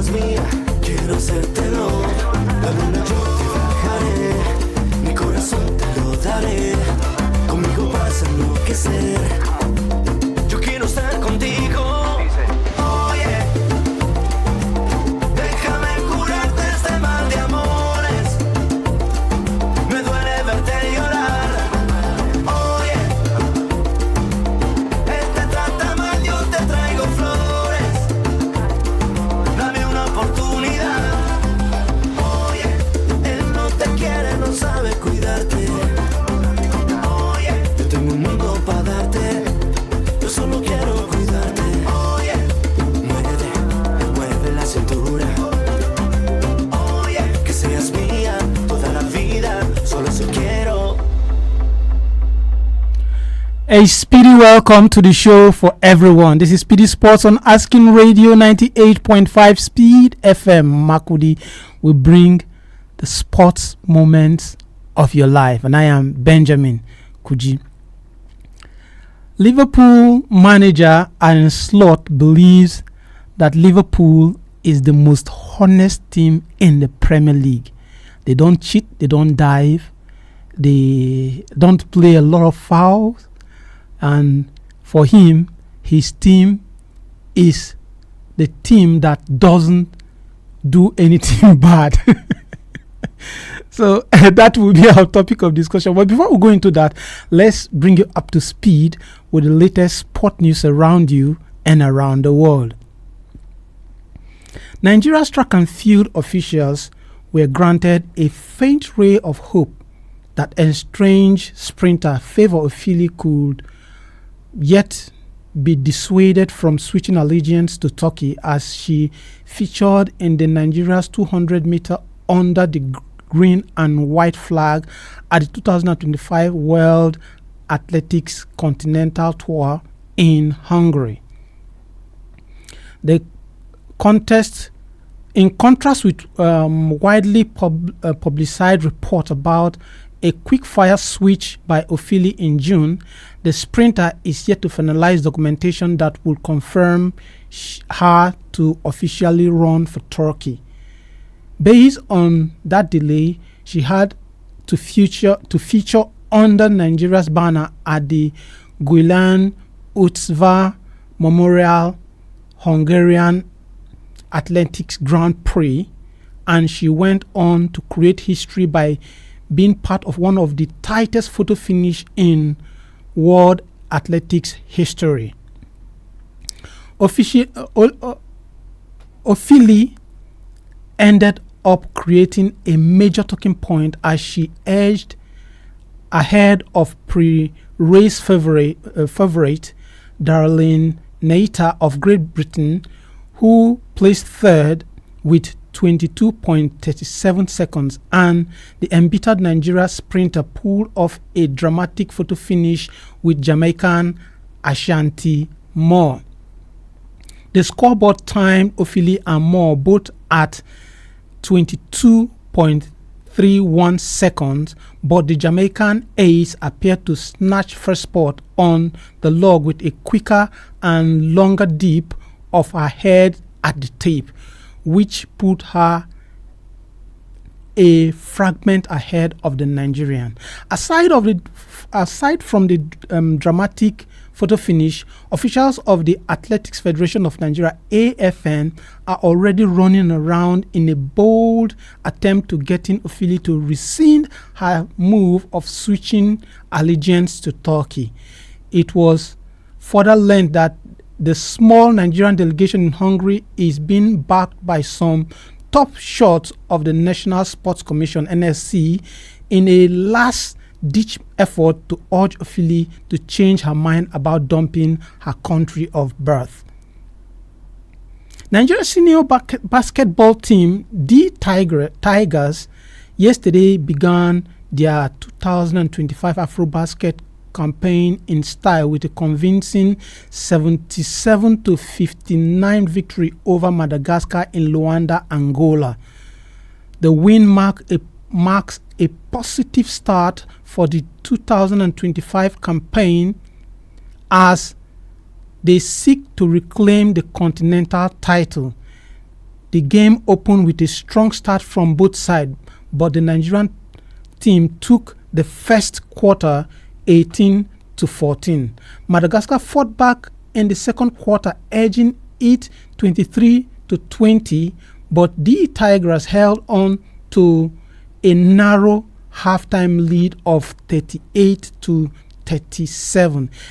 seas mía, quiero hacértelo. La luna yo te bajaré, mi corazón te lo daré. Conmigo vas a enloquecer. Yo quiero estar contigo. Oye, déjame curarte este mal de amores. Me duele verte llorar. Oye, él te trata mal, yo te traigo flores. Dame una oportunidad. Oye, él no te quiere, no sabe cuidarte. Oye, yo tengo un mundo para darte. Yo solo quiero cuidarte. Oye, mueve la cintura. Oye, que seas mía toda la vida. Solo eso quiero. A speedy welcome to the show for everyone. This is SPEEDy Sports on Asking Radio 98.5 Speed FM. Makudi will bring the sports moments of your life. And I am Benjamin Kuji. Liverpool manager Arne Slot believes that Liverpool is the most honest team in the Premier League. They don't cheat, they don't dive, they don't play a lot of fouls. And for him, his team is the team that doesn't do anything bad. So that will be our topic of discussion. But before we go into that, let's bring you up to speed with the latest sport news around you and around the world. Nigeria's track and field officials were granted a faint ray of hope that estranged sprinter Favour Ofili could yet be dissuaded from switching allegiance to Turkey as she featured in the Nigeria's 200-meter under the green and white flag at the 2025 World Athletics Continental Tour in Hungary. The contest, in contrast with widely publicized report about a quick-fire switch by Ofili in June, the sprinter is yet to finalize documentation that will confirm her to officially run for Turkey. Based on that delay, she had to feature under Nigeria's banner at the Guilan Utzva Memorial Hungarian Athletics Grand Prix, and she went on to create history by being part of one of the tightest photo finish in world athletics history. Ofili ended up creating a major talking point as she edged ahead of pre-race favorite Darlene Neita of Great Britain, who placed third with 22.37 seconds, and the embittered Nigeria sprinter pulled off a dramatic photo finish with Jamaican Ashanti Moore. The scoreboard timed Ofili and Moore both at 22.31 seconds, but the Jamaican ace appeared to snatch first spot on the log with a quicker and longer dip of her head at the tape, which put her a fragment ahead of the Nigerian. Aside from the dramatic photo finish, officials of the Athletics Federation of Nigeria (AFN) are already running around in a bold attempt to getting Ofili to rescind her move of switching allegiance to Turkey. It was further learned that the small Nigerian delegation in Hungary is being backed by some top shots of the National Sports Commission (NSC) in a last-ditch effort to urge Ofili to change her mind about dumping her country of birth. Nigeria's senior basketball team, the Tigers, yesterday began their 2025 AfroBasket campaign in style with a convincing 77-59 victory over Madagascar in Luanda, Angola. The win marks a positive start for the 2025 campaign as they seek to reclaim the continental title. The game opened with a strong start from both sides, but the Nigerian team took the first quarter 18-14. Madagascar fought back in the second quarter, edging it 23-20, but the Tigers held on to a narrow halftime lead of 38-37.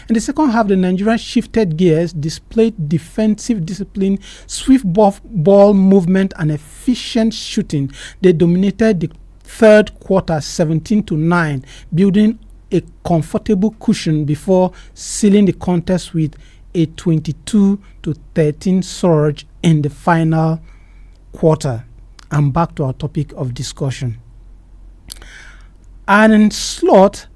In the second half, the Nigerians shifted gears, displayed defensive discipline, swift ball movement, and efficient shooting. They dominated the third quarter 17-9, building a comfortable cushion before sealing the contest with a 22-13 surge in the final quarter. And back to our topic of discussion. Arne Slot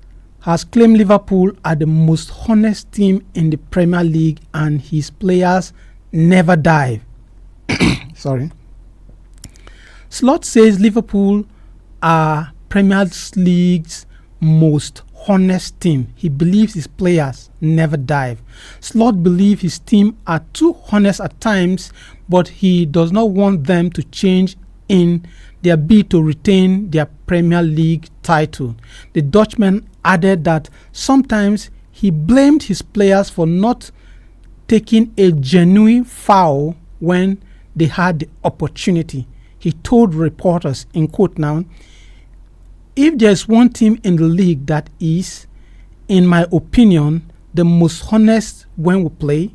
has claimed Liverpool are the most honest team in the Premier League and his players never dive. Sorry. Slot says Liverpool are Premier League's most honest team. He believes his players never dive. Slot believes his team are too honest at times, but he does not want them to change in their bid to retain their Premier League title. The Dutchman added that sometimes he blamed his players for not taking a genuine foul when they had the opportunity. He told reporters, in quote now, "If there's one team in the league that is, in my opinion, the most honest when we play,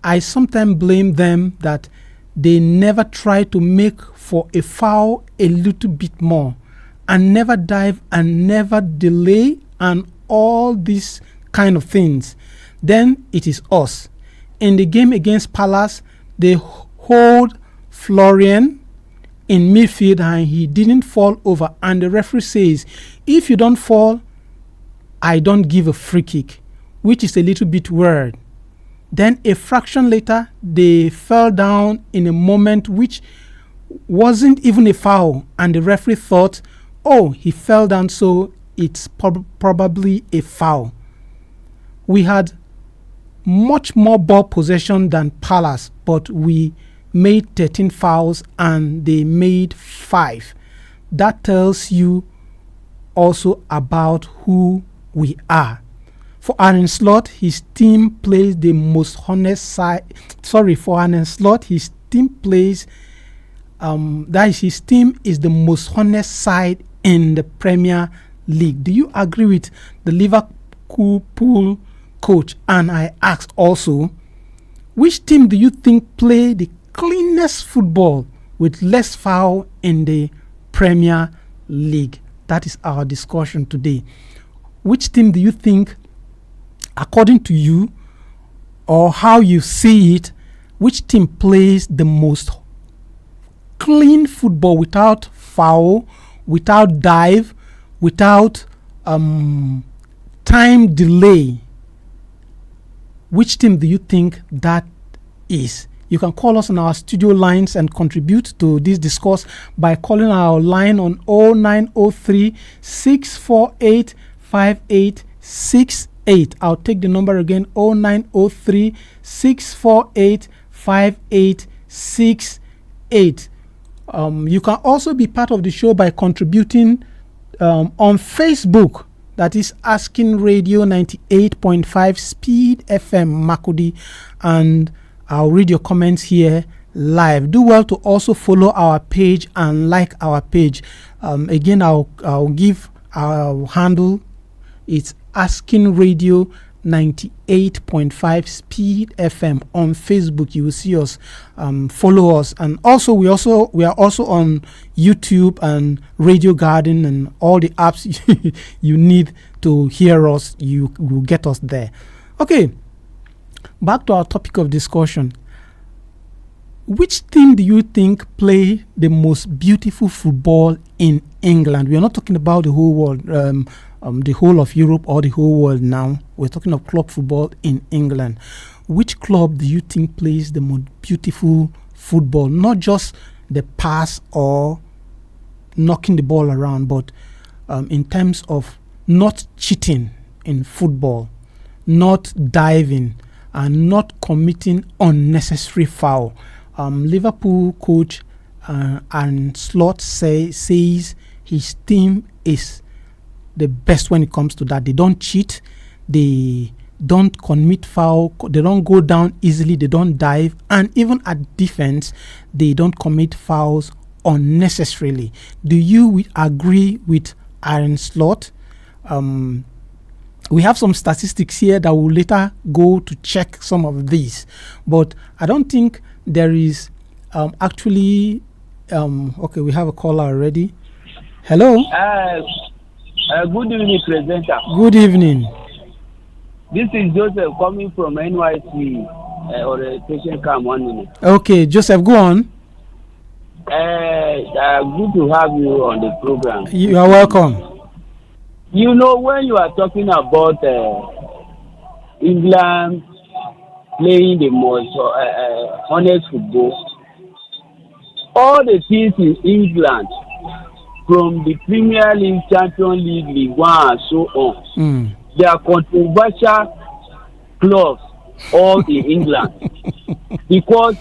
I sometimes blame them that they never try to make for a foul a little bit more, and never dive and never delay and all these kind of things. Then it is us. In the game against Palace, they hold Florian in midfield and he didn't fall over, and the referee says, if you don't fall, I don't give a free kick, which is a little bit weird. Then a fraction later, they fell down in a moment which wasn't even a foul, and the referee thought, oh, he fell down, so it's probably a foul. We had much more ball possession than Palace, but we made 13 fouls and they made 5. That tells you also about who we are. For Arne Slot, his team plays the most honest side. For Arne Slot, his team plays. His team is the most honest side in the Premier League. Do you agree with the Liverpool coach? And I asked also, which team do you think play the cleanest football with less foul in the Premier League? That is our discussion today. Which team do you think, according to you, or how you see it, which team plays the most clean football without foul, without dive, without time delay? Which team do you think that is? You can call us on our studio lines and contribute to this discourse by calling our line on 0903 648 5868. I'll take the number again, 0903 648 5868. You can also be part of the show by contributing on Facebook. That is Asking Radio 98.5 Speed FM Makudi, and I'll read your comments here live. Do well to also follow our page and like our page. Again, I'll give our handle. It's Asking Radio 98.5 Speed FM on Facebook. You will see us, follow us, and also we are also on YouTube and Radio Garden and all the apps you need to hear us. You will get us there. Okay, back to our topic of discussion. Which team do you think play the most beautiful football in England? We are not talking about the whole world, the whole of Europe or the whole world now. We're talking of club football in England. Which club do you think plays the most beautiful football? Not just the pass or knocking the ball around, but in terms of not cheating in football, not diving, and not committing unnecessary foul. Liverpool coach and Slot says his team is the best when it comes to that. They don't cheat. They don't commit foul. They don't go down easily. They don't dive. And even at defense, they don't commit fouls unnecessarily. Do you agree with Aaron Slot? We have some statistics here that will later go to check some of these. But I don't think there is actually... okay, we have a caller already. Hello? Good evening, presenter. Good evening. This is Joseph coming from NYC orientation camp 1 minute. Okay, Joseph, go on. Good to have you on the program. You are welcome. You know, when you are talking about England playing the most honest football, all the teams in England, from the Premier League, Champions League, League One, and so on, they are controversial clubs all in England because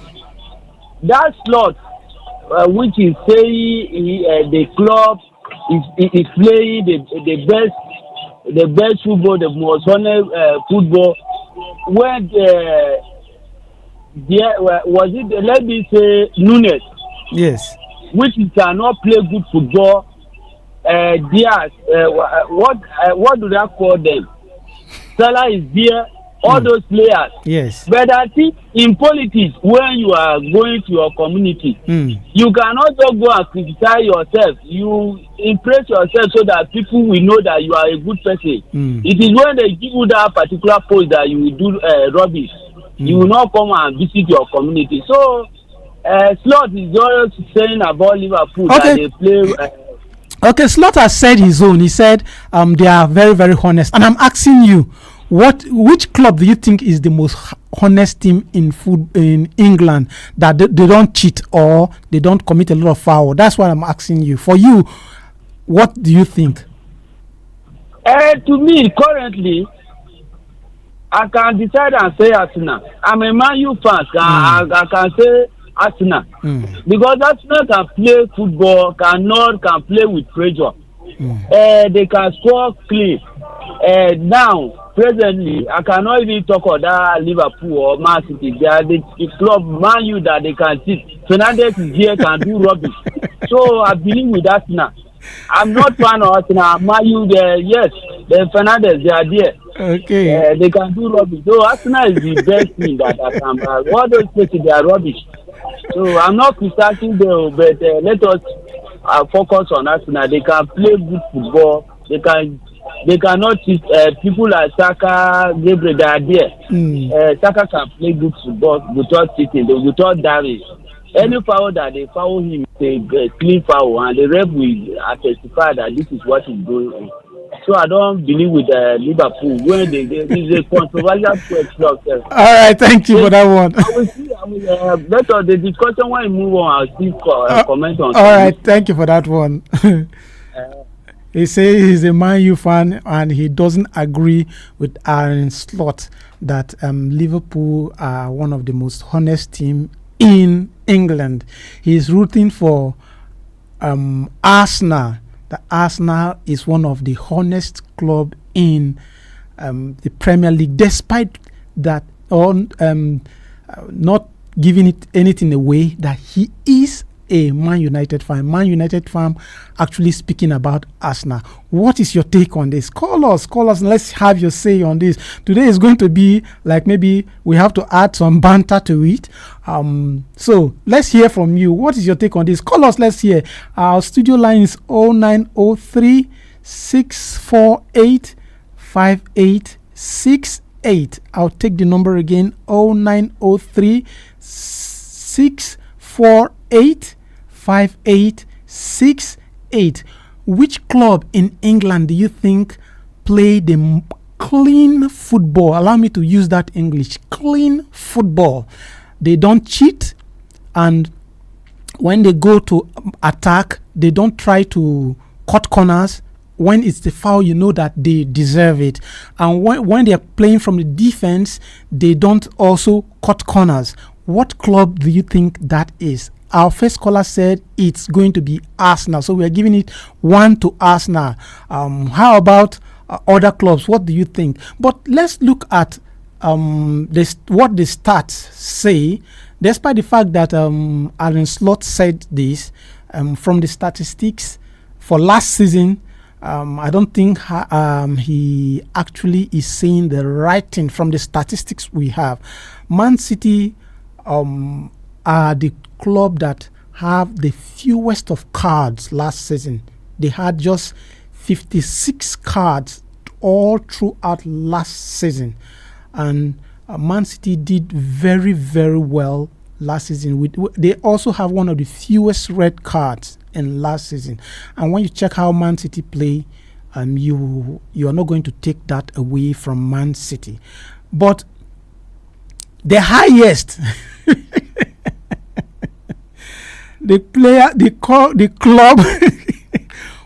that slot, which is saying the club is playing the best football, the most honest football. When was it? Let me say Nunes. Yes. Which cannot play good football. Diaz, what do they call them? Salah is there. All those players. Yes. But I think in politics, when you are going to your community, you cannot just go and criticize yourself. You impress yourself so that people will know that you are a good person. It is when they give you that particular post that you will do rubbish. You will not come and visit your community. So, Slot is always saying about Liverpool that they play. Okay, Slot has said his own. He said they are very, very honest. And I'm asking you, which club do you think is the most honest team in England, that they don't cheat or they don't commit a lot of foul? That's what I'm asking you. For you, what do you think? To me, currently, I can decide and say Arsenal. I'm a Man U fan. I can say Arsenal. Because Arsenal can play football, can play with pressure. They can score clean. Now, presently, I cannot even talk about that Liverpool or Man City. They are the club Man U that they can see. Fernandes is here, can do rubbish. So I believe with Arsenal. I'm not fan of Arsenal. Man U, yes, the Fernandes, they are there. Okay. They can do rubbish. So Arsenal is the best thing that I can. All those places, they are rubbish. So I'm not criticizing them, but let us focus on Arsenal. They can play good football. They cannot cheat. People like Saka, Gabriel, they are there. Saka can play good football without cheating, without damage. Any foul that they foul him, they clean foul, and the ref will testify that this is what is going on. So I don't believe with Liverpool when they is a controversial club. All right, thank you for that one. I will see. Let us the discussion when we move on. I'll still comment on. All right, thank you for that one. He says he's a Man U fan and he doesn't agree with Aaron Slot that Liverpool are one of the most honest teams in England. He's rooting for Arsenal. The Arsenal is one of the honest club in the Premier League, despite that not giving it anything away, that he is a Man United fan. Man United fan actually speaking about Arsenal. What is your take on this? Call us, and let's have your say on this. Today is going to be like maybe we have to add some banter to it. So let's hear from you. What is your take on this? Call us, let's hear. Our studio line is 0903 648 5868. I'll take the number again, 0903 648 5868. Which club in England do you think play the clean football? Allow me to use that English. Clean football. They don't cheat, and when they go to attack, they don't try to cut corners. When it's the foul, you know that they deserve it. And when they're playing from the defense, they don't also cut corners. What club do you think that is? Our first caller said it's going to be Arsenal, so we are giving it 1 to Arsenal. How about other clubs? What do you think? But let's look at what the stats say. Despite the fact that Alan Slot said this, from the statistics for last season, I don't think he actually is saying the right thing from the statistics we have. Man City are the club that have the fewest of cards last season. They had just 56 cards all throughout last season. And Man City did very, very well last season. They also have one of the fewest red cards in last season. And when you check how Man City play, you are not going to take that away from Man City. But the highest, the club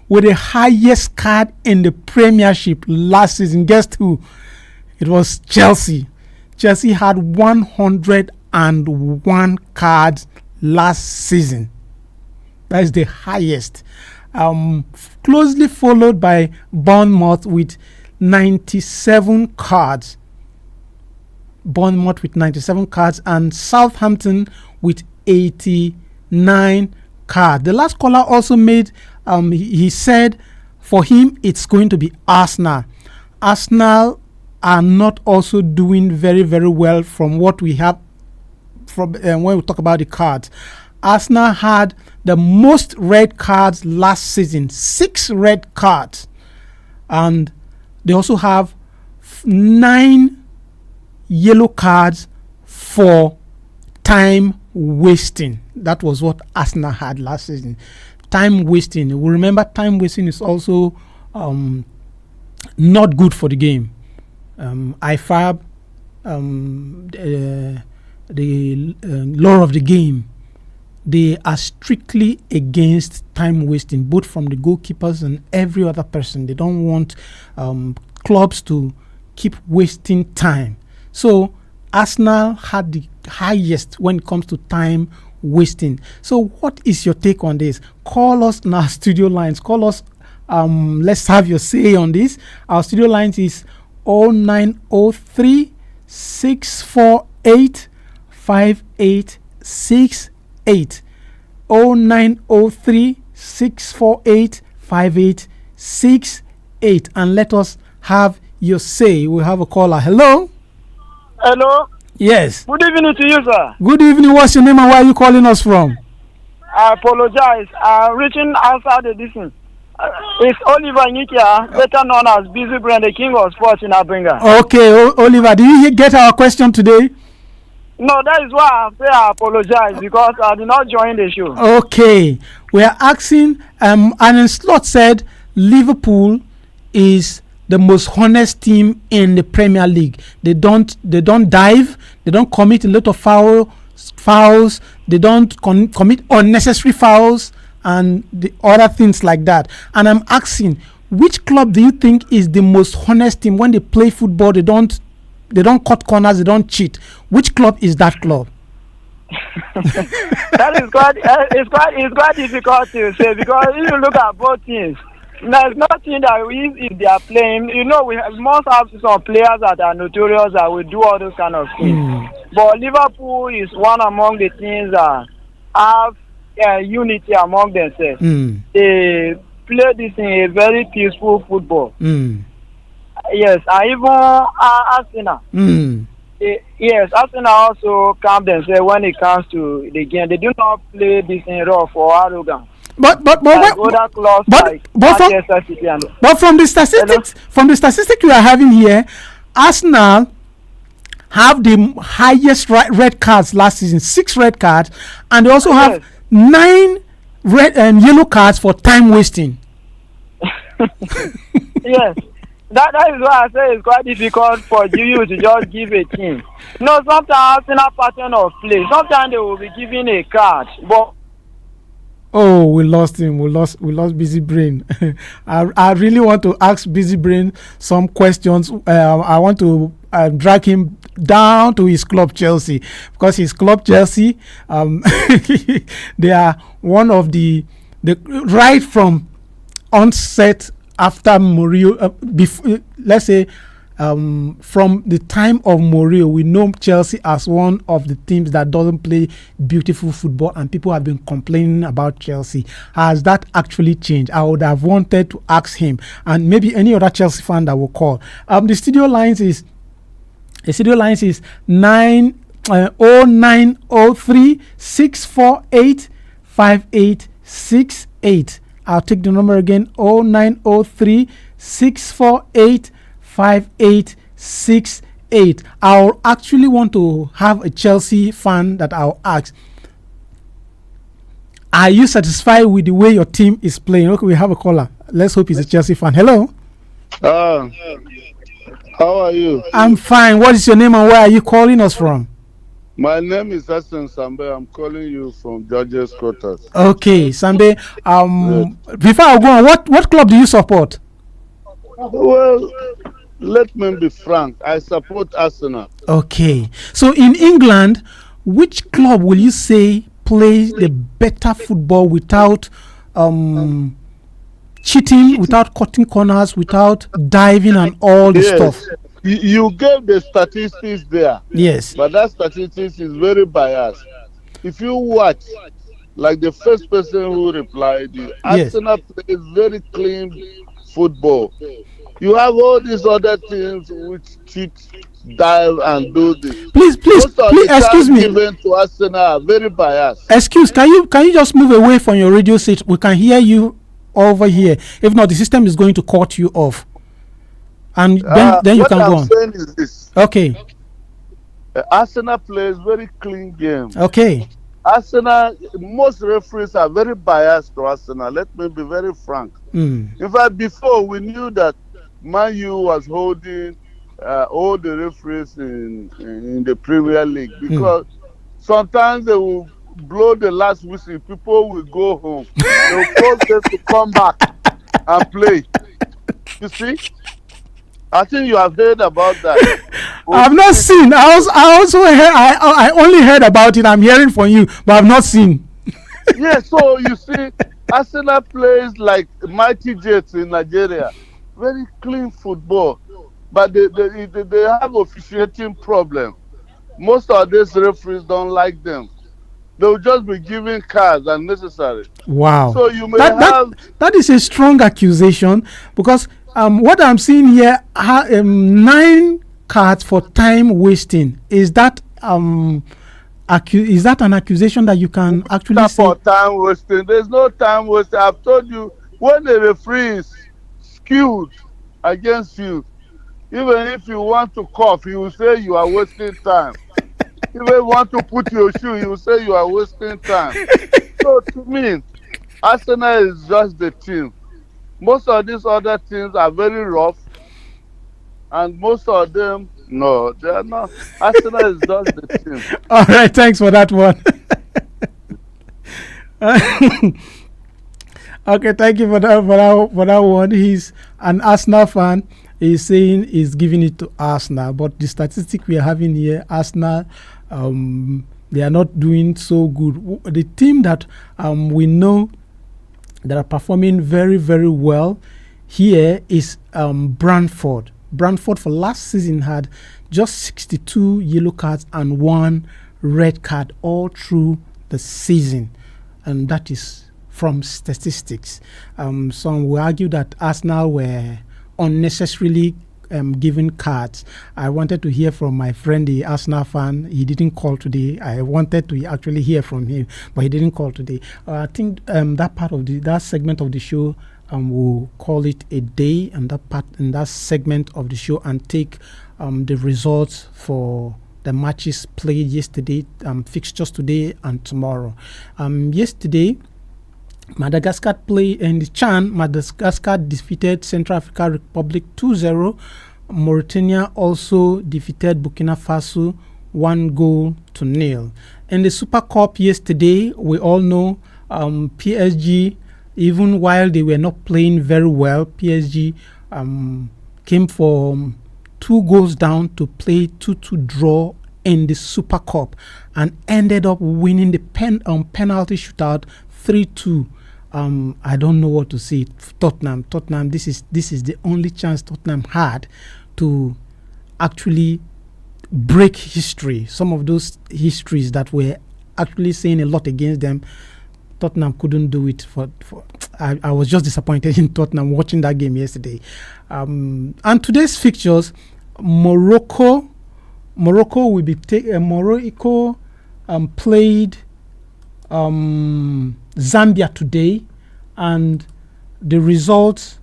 with the highest card in the Premiership last season, guess who? It was Chelsea. Chelsea had 101 cards last season. That is the highest. Closely followed by Bournemouth with 97 cards. Bournemouth with 97 cards and Southampton with 89 cards. The last caller also made, he said for him it's going to be Arsenal. Arsenal are not also doing very, very well from what we have from when we talk about the cards. Arsenal had the most red cards last season, 6 red cards, and they also have 9 yellow cards for time wasting. That was what Arsenal had last season. Time wasting. We remember time wasting is also not good for the game. IFAB, the law of the game, they are strictly against time wasting, both from the goalkeepers and every other person. They don't want clubs to keep wasting time. So Arsenal had the highest when it comes to time wasting. So what is your take on this? Call us in our studio lines. Call us. Let's have your say on this. Our studio lines is 0903 648 5868. 0903 648 5868. And let us have your say. We have a caller. Hello. Hello. Yes. Good evening to you, sir. Good evening. What's your name and where are you calling us from? I apologize. I'm reaching outside the distance. It's Oliver Nikia, better known as Busy Brain, the king of sports in Abringa. Okay, Oliver, did you get our question today? No, that is why I say I apologize because I did not join the show. Okay, we are asking, Alan Slot said Liverpool is the most honest team in the Premier League. They don't dive, they don't commit a lot of fouls, they don't commit unnecessary fouls and the other things like that. And I'm asking, which club do you think is the most honest team? When they play football, they don't cut corners, they don't cheat. Which club is that club? That is it's quite difficult to say because if you look at both teams, there's nothing that if they are playing, we must have some players that are notorious that will do all those kind of things. But Liverpool is one among the teams that have unity among themselves. They play this in a very peaceful football. Yes, and even Arsenal. Yes, Arsenal also calm themselves when it comes to the game. They do not play this in rough or arrogant. But from the statistics we are having here, Arsenal have the highest red cards last season, 6 red cards, and they also have 9 red and yellow cards for time wasting. Yes, that is why I say it's quite difficult for you to just give a team. Sometimes Arsenal pattern of play. Sometimes they will be giving a card, but. Oh, we lost him. We lost Busy Brain. I really want to ask Busy Brain some questions. I want to drag him down to his club Chelsea, because his club Chelsea, they are one of the right from onset after Mourinho, let's say from the time of Mourinho, we know Chelsea as one of the teams that doesn't play beautiful football, and people have been complaining about Chelsea. Has that actually changed? I would have wanted to ask him, and maybe any other Chelsea fan that will call. The studio lines is 0903 648 5868. I'll take the number again, 0903 648 5868. I'll actually want to have a Chelsea fan that I'll ask, are you satisfied with the way your team is playing? Okay, we have a caller. Let's hope he's a Chelsea fan. Hello. How are you? I'm fine. What is your name and where are you calling us from? My name is Hassan Sambe. I'm calling you from George's Quarters. Okay, Sambe. Before I go on, what club do you support? Well, let me be frank. I support Arsenal. Okay. So in England, which club will you say plays the better football without cheating, without cutting corners, without diving and all the stuff? You gave the statistics there. Yes. But that statistics is very biased. If you watch, like the first person who replied, Arsenal plays very clean football. You have all these other teams which cheat, dive, and do this. Please, excuse me. Given to Arsenal are very biased. Excuse, can you just move away from your radio seat? We can hear you over here. If not, the system is going to cut you off. And then you can go on. What I'm saying is this. Okay. Arsenal plays very clean game. Okay. Arsenal, most referees are very biased to Arsenal. Let me be very frank. In fact, before we knew that Man U was holding all the referees in the Premier League, because sometimes they will blow the last whistle, people will go home. They will force them to come back and play. You see? I think you have heard about that. I've not seen. I also heard. I only heard about it. I'm hearing from you, but I've not seen. Yeah, so you see, Arsenal plays like Mighty Jets in Nigeria. Very clean football, but they have officiating problem. Most of these referees don't like them. They'll just be giving cards unnecessary. Wow. So you may that is a strong accusation, because what I'm seeing here, 9 cards for time wasting. Is that an accusation that you can actually say? For time wasting, there's no time wasting. I've told you, when the referee is skewed against you, even if you want to cough, he will say you are wasting time. Even if you want to put your shoe, he will say you are wasting time. So to me, Arsenal is just the team. Most of these other teams are very rough, and most of them, no, they are not. Arsenal is just the team. All right, thanks for that one. Okay, thank you for that one. He's an Arsenal fan. He's saying he's giving it to Arsenal, but the statistic we are having here, Arsenal, they are not doing so good. The team that we know that are performing very, very well here is Brentford. Brentford for last season had just 62 yellow cards and 1 red card all through the season, and that is from statistics. Some will argue that Arsenal were unnecessarily given cards. I wanted to hear from my friend, the Arsenal fan. He didn't call today. I wanted to actually hear from him, but he didn't call today. I think that segment of the show, we'll call it a day, and that segment of the show, and take the results for the matches played yesterday, fixtures today and tomorrow. Yesterday, Madagascar play in the CHAN. Madagascar defeated Central African Republic 2-0. Mauritania also defeated Burkina Faso 1-0. In the Super Cup yesterday, we all know PSG, even while they were not playing very well, PSG came for 2 goals down to play 2-2 draw in the Super Cup and ended up winning the penalty shootout 3-2. I don't know what to say. Tottenham, this is the only chance Tottenham had to actually break history. Some of those histories that were actually saying a lot against them, Tottenham couldn't do it. I was just disappointed in Tottenham watching that game yesterday. And today's fixtures, Morocco will be Morocco played Zambia today, and the results: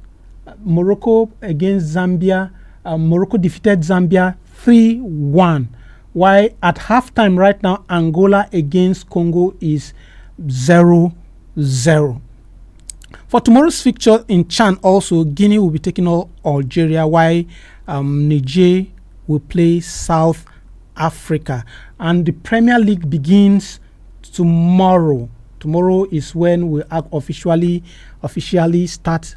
Morocco against Zambia. Morocco defeated Zambia 3-1. While at halftime right now, Angola against Congo is 0-0. For tomorrow's fixture in Chan, also Guinea will be taking on Algeria, while Niger will play South Africa. And the Premier League begins tomorrow. Tomorrow is when we officially start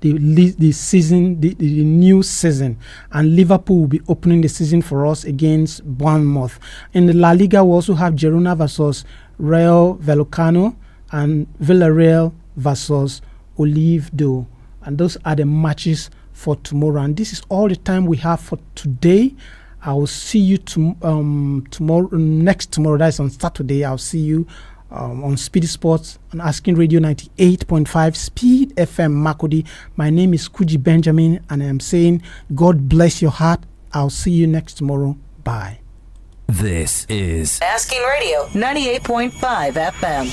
the season, the new season, and Liverpool will be opening the season for us against Bournemouth. In the La Liga, we also have Girona versus Real Vallecano and Villarreal versus Olivedo, and those are the matches for tomorrow. And this is all the time we have for today. I will see you tomorrow. That is on Saturday. I'll see you on SPEEDy Sports on Asking Radio 98.5 Speed FM Makodi. My name is Kuji Benjamin, and I am saying God bless your heart. I'll see you next tomorrow. Bye. This is Asking Radio 98.5 FM.